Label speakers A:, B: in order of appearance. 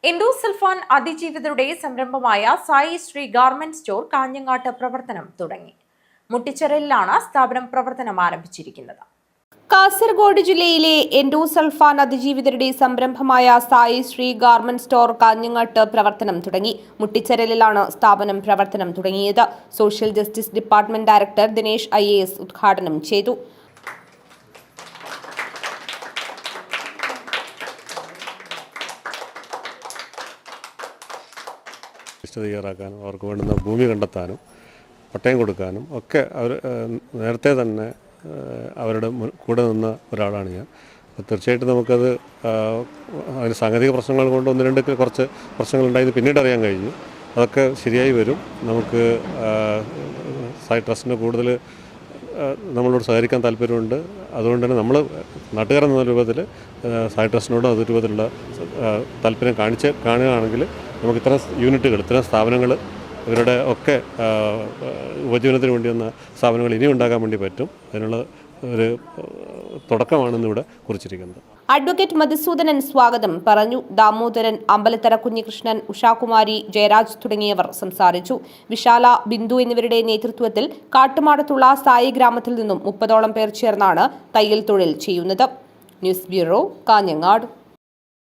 A: Endosulfan അതിജീവിതരുടെ സംരംഭമായ Sai Shri garment store കാഞ്ഞങ്ങാട്ട് പ്രവർത്തനം തുടങ്ങി. മുട്ടിച്ചിറയിലാണ് സ്ഥാപനം പ്രവർത്തനം ആരംഭിച്ചിരിക്കുന്നത്. കാസർഗോഡ് ജില്ലയിലെ എൻഡോസൾഫാൻ അതിജീവിതരുടെ സംരംഭമായ സായി ശ്രീ ഗാർമെന്റ് സ്റ്റോർ കാഞ്ഞങ്ങാട്ട് പ്രവർത്തനം തുടങ്ങി. മുട്ടിച്ചിറയിലാണ് സ്ഥാപനം പ്രവർത്തനം തുടങ്ങിയത്. Social justice department director Dinesh IAS ഉദ്ഘാടനം ചെയ്തു.
B: തയ്യാറാക്കാനും അവർക്ക് വേണ്ടുന്ന ഭൂമി കണ്ടെത്താനും പട്ടയം കൊടുക്കാനും ഒക്കെ അവർ നേരത്തെ തന്നെ അവരുടെ കൂടെ നിന്ന ഒരാളാണ് ഞാൻ. തീർച്ചയായിട്ടും നമുക്കത് അതിന് സാങ്കേതിക പ്രശ്നങ്ങൾ കൊണ്ട് ഒന്ന് രണ്ട് കുറച്ച് പ്രശ്നങ്ങളുണ്ടായത് പിന്നീട് അറിയാൻ കഴിഞ്ഞു. അതൊക്കെ ശരിയായി വരും. നമുക്ക് സായി ട്രസ്റ്റിന് കൂടുതൽ നമ്മളോട് സഹകരിക്കാൻ താല്പര്യമുണ്ട്. അതുകൊണ്ട് തന്നെ നമ്മൾ നാട്ടുകാരെന്ന രൂപത്തിൽ സായി ട്രസ്റ്റിനോട് അത് രൂപത്തിലുള്ള താല്പര്യം കാണുകയാണെങ്കിൽ നമുക്ക് ഇത്തരം യൂണിറ്റുകൾ, ഇത്തരം സ്ഥാപനങ്ങൾ, ഇവരുടെ ഒക്കെ ഉപജീവനത്തിന് വേണ്ടി വന്ന സ്ഥാപനങ്ങൾ ഇനിയും ഉണ്ടാകാൻ വേണ്ടി പറ്റും. അതിനുള്ള ഒരു തുടക്കമാണ് ഇന്നിവിടെ കുറിച്ചിരിക്കുന്നത്.
A: അഡ്വക്കേറ്റ് മധുസൂദനൻ സ്വാഗതം പറഞ്ഞു. ദാമോദരൻ, അമ്പലത്തറ കുഞ്ഞികൃഷ്ണൻ, ഉഷാകുമാരി, ജയരാജ് തുടങ്ങിയവർ സംസാരിച്ചു. വിശാല, ബിന്ദു എന്നിവരുടെ നേതൃത്വത്തിൽ കാട്ടുമാടത്തുള്ള സായി ഗ്രാമത്തിൽ നിന്നും 30ഓളം പേർ ചേർന്നാണ് തയ്യൽ തൊഴിൽ ചെയ്യുന്നത്. News bureau, Kanhangad.